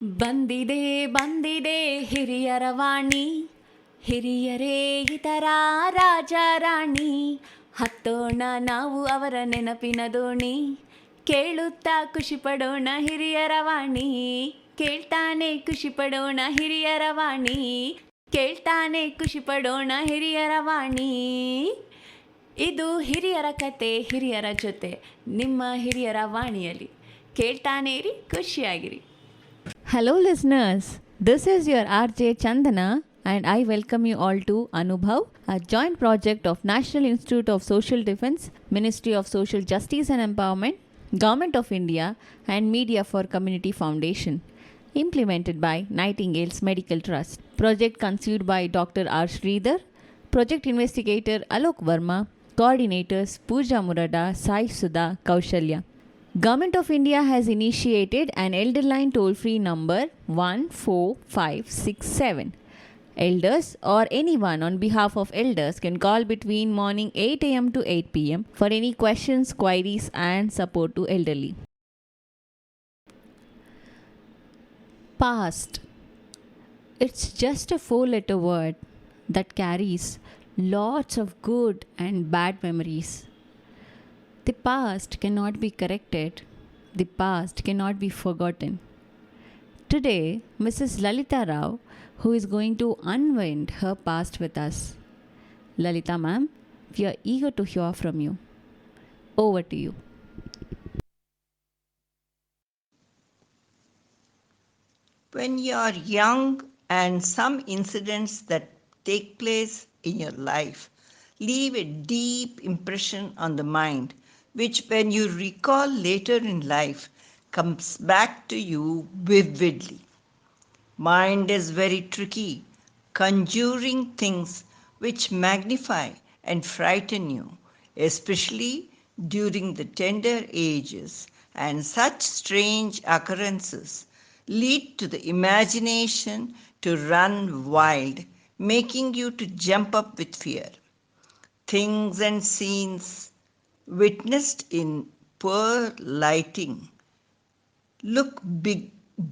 ಬಂದಿದೆ ಬಂದಿದೆ ಹಿರಿಯರ ವಾಣಿ, ಹಿರಿಯರೇ ಇತರ ರಾಜ ರಾಣಿ. ಹತ್ತೋಣ ನಾವು ಅವರ ನೆನಪಿನ ದೋಣಿ, ಕೇಳುತ್ತಾ ಖುಷಿ ಪಡೋಣ ಹಿರಿಯರ ವಾಣಿ. ಕೇಳ್ತಾನೆ ಖುಷಿ ಪಡೋಣ ಹಿರಿಯರ ವಾಣಿ, ಕೇಳ್ತಾನೆ ಖುಷಿ ಪಡೋಣ ಹಿರಿಯರ ವಾಣಿ. ಇದು ಹಿರಿಯರ ಕತೆ ಹಿರಿಯರ ಜೊತೆ, ನಿಮ್ಮ ಹಿರಿಯರ ವಾಣಿಯಲ್ಲಿ. ಕೇಳ್ತಾನೆ ಇರಿ, ಖುಷಿಯಾಗಿರಿ. Hello listeners, this is your RJ Chandana and I welcome you all to Anubhav, a joint project of National Institute of Social Defence, Ministry of Social Justice and Empowerment, Government of India and Media for Community Foundation, implemented by Nightingales Medical Trust. Project conceived by Dr. R. Sridhar, Project Investigator Alok Verma, Coordinators Pooja Murada, Sai Sudha, Kaushalya. Government of India has initiated an elder line toll-free number 14567. Elders or anyone on behalf of elders can call between morning 8 a.m. to 8 p.m. for any questions, queries and support to elderly. Past. It's just a 4-letter word that carries lots of good and bad memories. The past cannot be corrected. The past cannot be forgotten. Today, Mrs. Lalita Rao, who is going to unwind her past with us. Lalita ma'am, we are eager to hear from you. Over to you. When you are young and some incidents that take place in your life leave a deep impression on the mind, which when you recall later in life comes back to you vividly. Mind is very tricky, conjuring things which magnify and frighten you, especially during the tender ages, and such strange occurrences lead to the imagination to run wild, making you to jump up with fear. Things and scenes witnessed in poor lighting look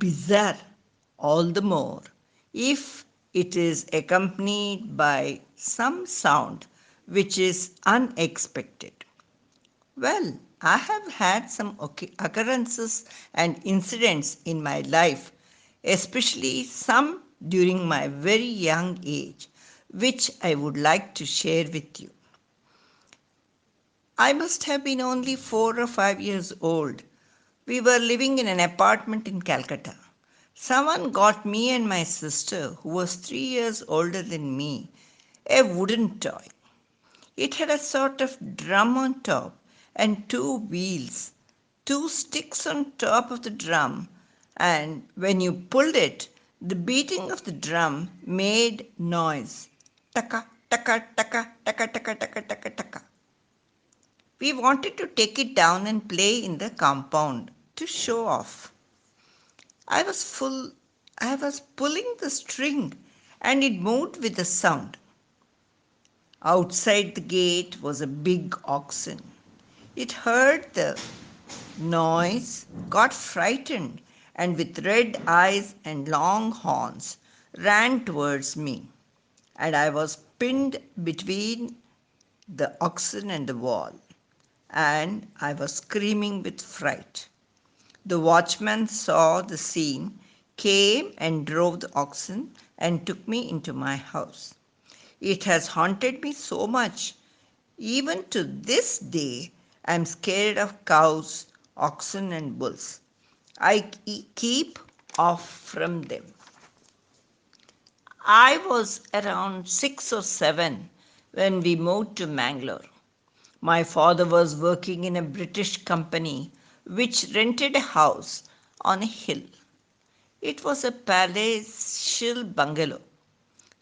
bizarre all the more if it is accompanied by some sound which is unexpected. Well, I have had some occurrences and incidents in my life, especially some during my very young age, which I would like to share with you. I must have been only 4 or 5 years old. We were living in an apartment in Calcutta. Someone got me and my sister, who was 3 years older than me, a wooden toy. It had a sort of drum on top and 2 wheels, 2 sticks on top of the drum, and when you pulled it, the beating of the drum made noise. Taka, taka, taka, taka, taka, taka, taka, taka. We wanted to take it down and play in the compound to show off. I was pulling the string and it moved with a sound. Outside the gate was a big oxen. It heard the noise, got frightened, and with red eyes and long horns ran towards me. And I was pinned between the oxen and the wall, and I was screaming with fright. The watchman saw the scene, came and drove the oxen and took me into my house. It has haunted me so much. Even to this day, I am scared of cows, oxen, and bulls. I keep off from them. I was around 6 or 7 when we moved to Mangalore. My father was working in a British company which rented a house on a hill. It was a palatial bungalow.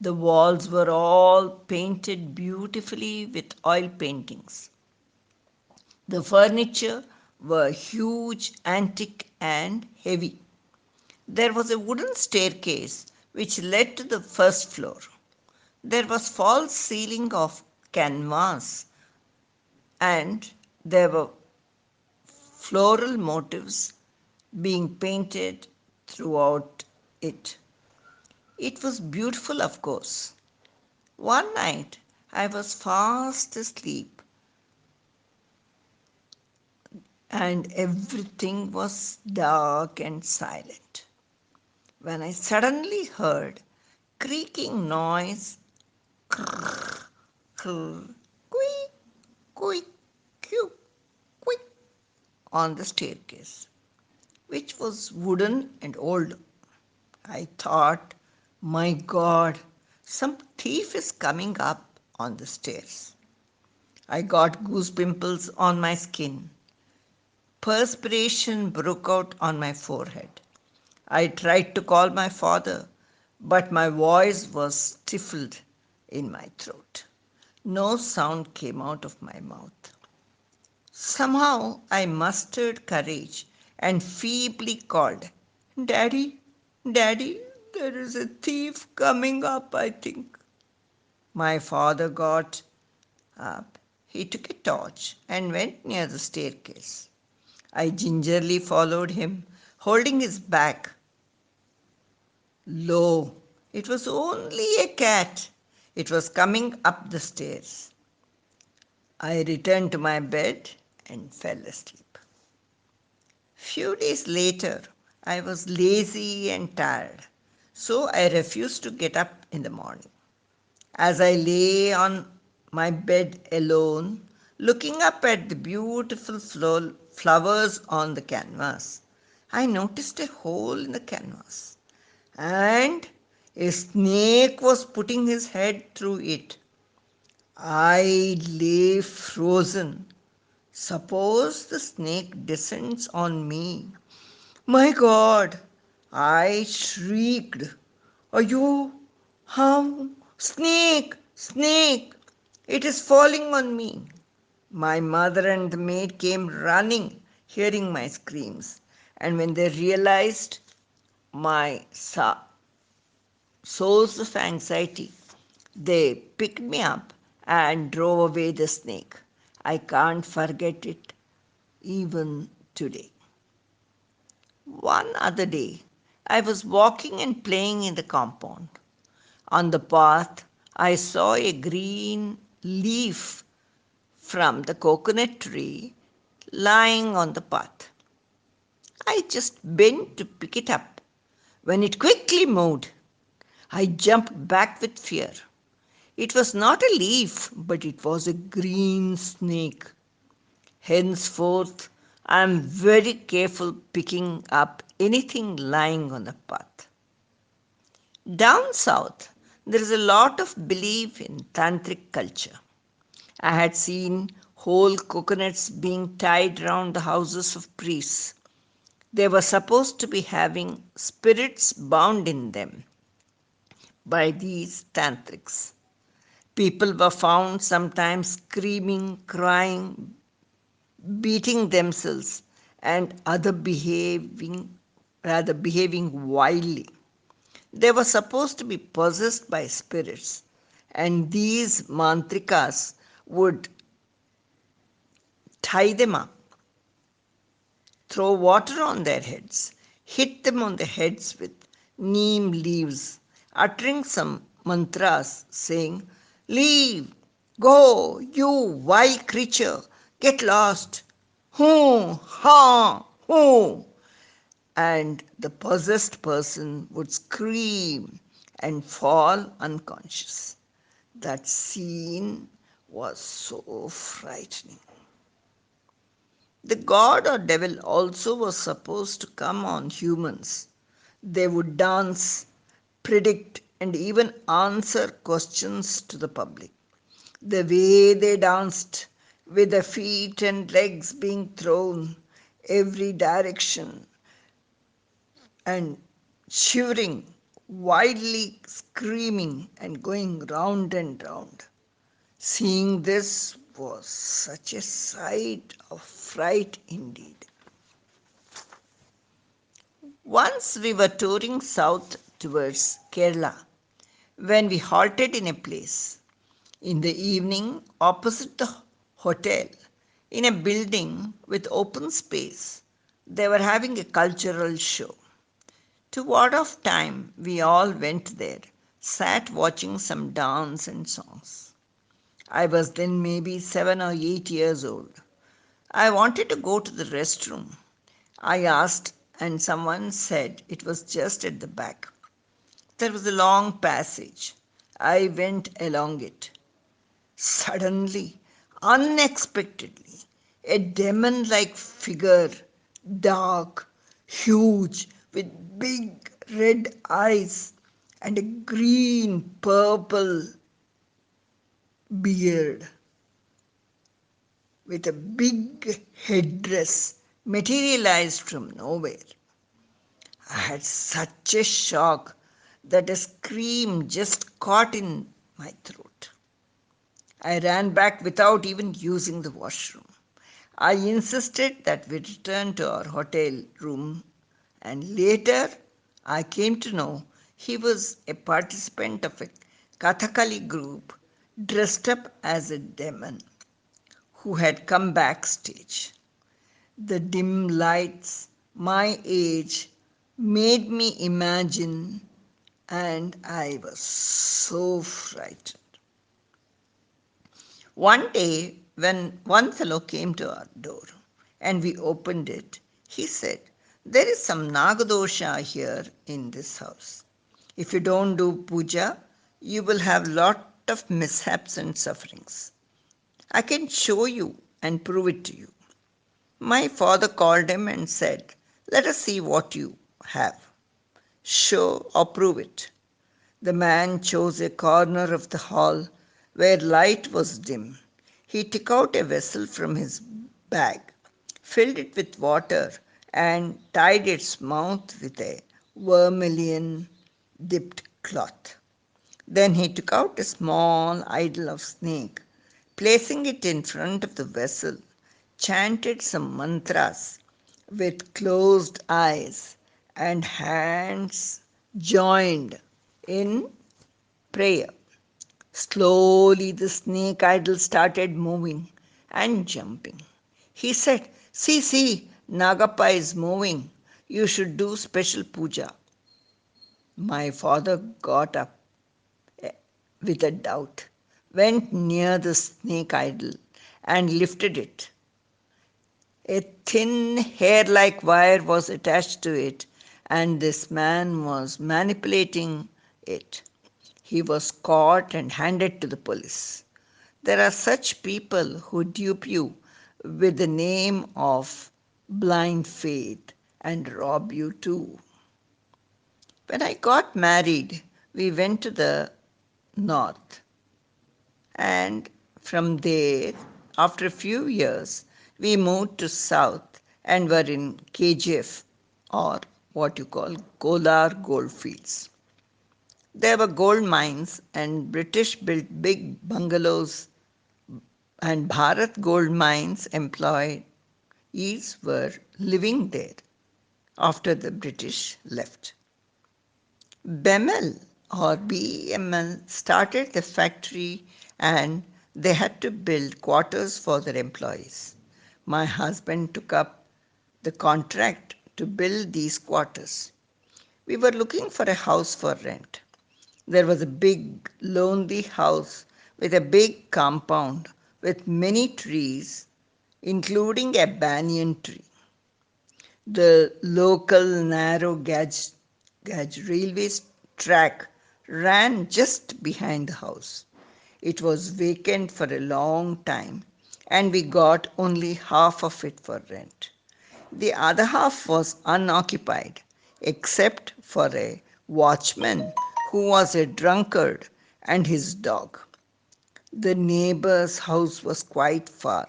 The walls were all painted beautifully with oil paintings. The furniture were huge, antique, and heavy. There was a wooden staircase which led to the first floor. There was false ceiling of canvas, and there were floral motifs being painted throughout it. It was beautiful, of course. One night I was fast asleep and everything was dark and silent when I suddenly heard creaking noise, squeak, squeak, squeak, squeak, on the staircase, which was wooden and old. I thought, my God, some thief is coming up on the stairs. I got goose pimples on my skin. Perspiration broke out on my forehead. I tried to call my father, but my voice was stifled in my throat. No sound came out of my mouth. Somehow I mustered courage and feebly called, Daddy, Daddy, there is a thief coming up, I think. My father got up. He took a torch and went near the staircase. I gingerly followed him, holding his back. Lo, it was only a cat. It was coming up the stairs. I returned to my bed and fell asleep. Few days later, I was lazy and tired, so I refused to get up in the morning. As I lay on my bed alone, looking up at the beautiful flowers on the canvas, I noticed a hole in the canvas, and a snake was putting his head through it. I lay frozen. Suppose the snake descends on me. My God! I shrieked. Ayo! How? Snake! Snake! It is falling on me. My mother and the maid came running, hearing my screams, and when they realized my source of anxiety, they picked me up and drove away the snake. I can't forget it even today. One other day, I was walking and playing in the compound. On the path, I saw a green leaf from the coconut tree lying on the path. I just bent to pick it up. When it quickly moved, I jumped back with fear. It was not a leaf, but it was a green snake. Henceforth, I am very careful picking up anything lying on the path. Down south, there is a lot of belief in tantric culture. I had seen whole coconuts being tied round the houses of priests. They were supposed to be having spirits bound in them by these tantrics. People were found sometimes screaming, crying, beating themselves, and behaving wildly. They were supposed to be possessed by spirits, and these mantrikas would tie them up, throw water on their heads, hit them on the heads with neem leaves, uttering some mantras saying, Leave, go, you vile creature, get lost, hoo, ha, hoo. And the possessed person would scream and fall unconscious. That scene was so frightening. The god or devil also was supposed to come on humans. They would dance, predict, and even answer questions to the public. The way they danced, with the feet and legs being thrown every direction and shivering, wildly screaming and going round and round. Seeing this was such a sight of fright indeed. Once we were touring south towards Kerala when we halted in a place. In the evening, opposite the hotel, in a building with open space, they were having a cultural show. To ward off time, we all went there, sat watching some dance and songs. I was then maybe 7 or 8 years old. I wanted to go to the restroom. I asked, and someone said it was just at the back. There was a long passage. I went along it. Suddenly, unexpectedly, a demon like figure, dark, huge, with big red eyes and a green purple beard, with a big headdress, materialized from nowhere. I had such a shock that a scream just caught in my throat. I ran back without even using the washroom. I insisted that we return to our hotel room, and later I came to know he was a participant of a Kathakali group dressed up as a demon who had come backstage. The dim lights, my age, made me imagine, and I was so frightened. One day, when one fellow came to our door and we opened it, he said, "There is some Nagadosha here in this house. If you don't do puja, you will have lot of mishaps and sufferings. I can show you and prove it to you." My father called him and said, "Let us see what you have. Show or prove it." The man chose a corner of the hall where light was dim. He took out a vessel from his bag, filled it with water, and tied its mouth with a vermilion dipped cloth. Then he took out a small idol of snake, placing it in front of the vessel, chanted some mantras with closed eyes and hands joined in prayer. Slowly, the snake idol started moving and jumping. He said, "See, see, Nagappa is moving. You should do special puja." My father got up with a doubt, went near the snake idol, and lifted it. A thin hair like wire was attached to it, and this man was manipulating it. He was caught and handed to the police. There are such people who dupe you with the name of blind faith and rob you too. When I got married, we went to the north, and from there, after a few years, we moved to south and were in KGF, or what you call Kolar goldfields. There were gold mines, and British built big bungalows, and Bharat gold mines employees were living there after the British left. BEML or BEML started the factory, and they had to build quarters for their employees. My husband took up the contract to build these quarters. We were looking for a house for rent. There was a big, lonely house with a big compound with many trees, including a banyan tree. The local narrow gauge railway track ran just behind the house. It was vacant for a long time, and we got only half of it for rent. The other half was unoccupied, except for a watchman who was a drunkard and his dog. The neighbor's house was quite far.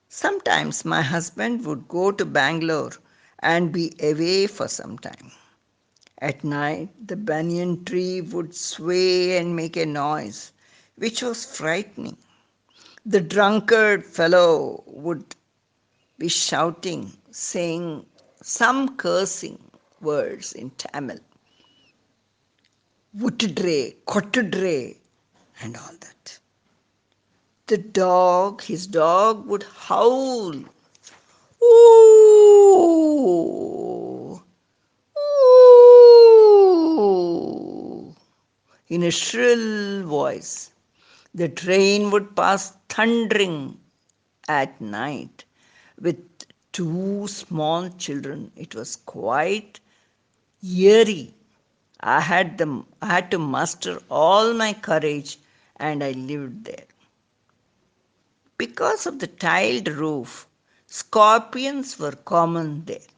Sometimes my husband would go to Bangalore and be away for some time. At night, the banyan tree would sway and make a noise, which was frightening. The drunkard fellow would be shouting, saying some cursing words in Tamil, "Vuttudre, kottudre," and all that. His dog would howl, "Ooh, ooh." in a shrill voice. The train would pass thundering at night with two small children. It was quite eerie. I had to muster all my courage and I lived there. Because of the tiled roof, scorpions were common there.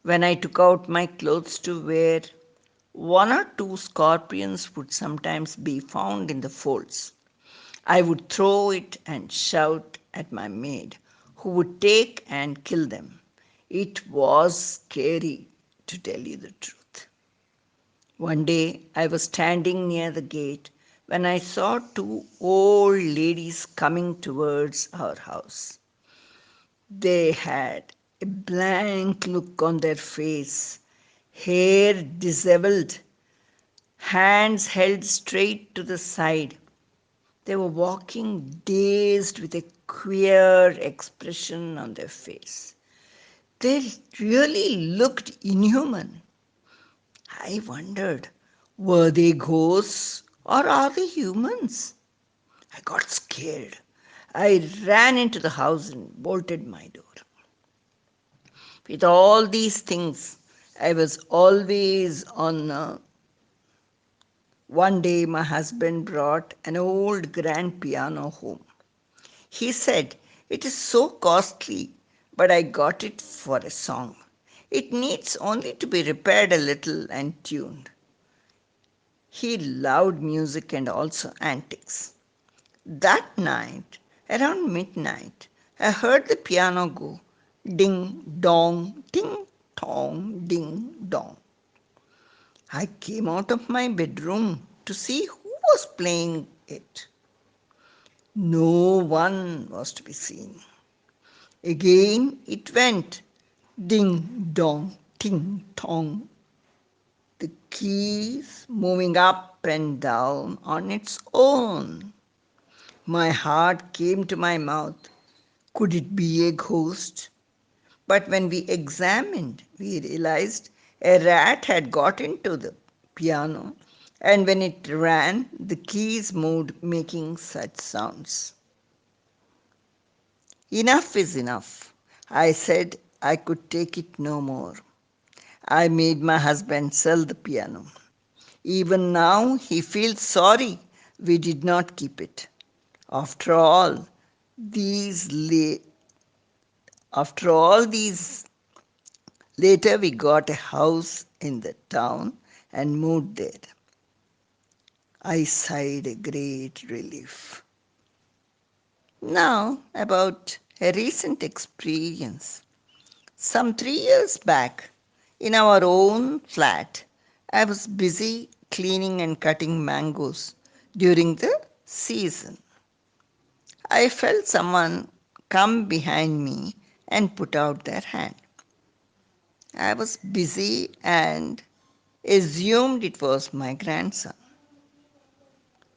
When I took out my clothes to wear, one or two scorpions would sometimes be found in the folds. I would throw it and shout at my maid, who would take and kill them. It was scary, to tell you the truth. One day I was standing near the gate when I saw two old ladies coming towards our house. They had a blank look on their face, hair disheveled, hands held straight to the side. They were walking dazed with a queer expression on their face. They really looked inhuman. I wondered, were they ghosts or are they humans? I got scared. I ran into the house and bolted my door. With all these things, I was always on. One day, my husband brought an old grand piano home. He said, "It is so costly, but I got it for a song. It needs only to be repaired a little and tuned." He loved music and also antics. That night, around midnight, I heard the piano go ding dong, ting tong, ding dong. I came out of my bedroom to see who was playing it. No one was to be seen. Again it went ding dong, ting tong, the keys moving up and down on its own. My heart came to my mouth. Could it be a ghost? But when we examined, we realized a rat had got into the piano, and when it ran, the keys moved, making such sounds. Enough is enough. I said I could take it no more. I made my husband sell the piano. Even now, he feels sorry we did not keep it. After all, these la- after all these later we got a house in the town and moved there. I sighed a great relief. Now about a recent experience. Some 3 years back, in our own flat, I was busy cleaning and cutting mangoes during the season. I felt someone come behind me and put out their hand. I was busy and assumed it was my grandson.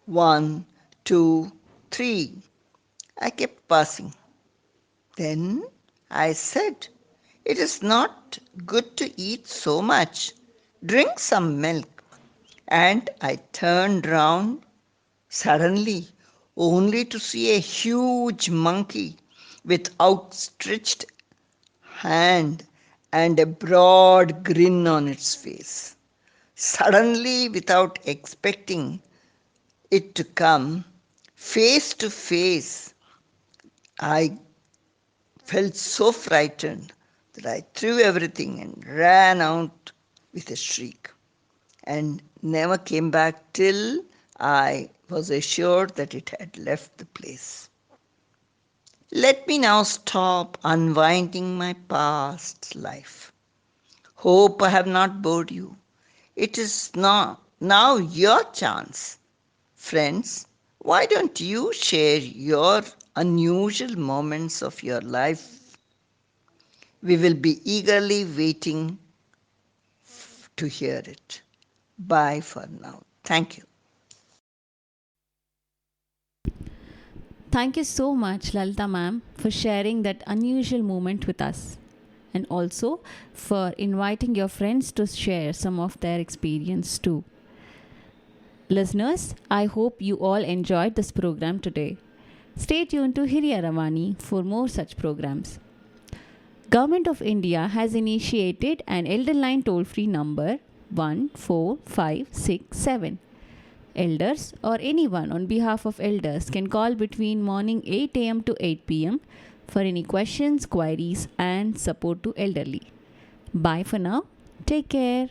One, two, three. I kept passing. Then I said, "It is not good to eat so much. Drink some milk." And I turned round suddenly, only to see a huge monkey with outstretched hand and a broad grin on its face. Suddenly, without expecting it to come, face to face, I felt so frightened that I threw everything and ran out with a shriek and never came back till I was assured that it had left the place. Let me now stop unwinding my past life. Hope I have not bored you. It is now your chance. Friends, why don't you share your unusual moments of your life? We will be eagerly waiting to hear it. Bye for now. Thank you. Thank you so much, Lalita ma'am, for sharing that unusual moment with us, and also for inviting your friends to share some of their experience too. Listeners, I hope you all enjoyed this program today. Stay tuned to Hiriya Ravani for more such programs. Government of India has initiated an elder line toll-free number 14567. Elders or anyone on behalf of elders can call between morning 8 a.m. to 8 p.m. for any questions, queries and support to elderly. Bye for now. Take care.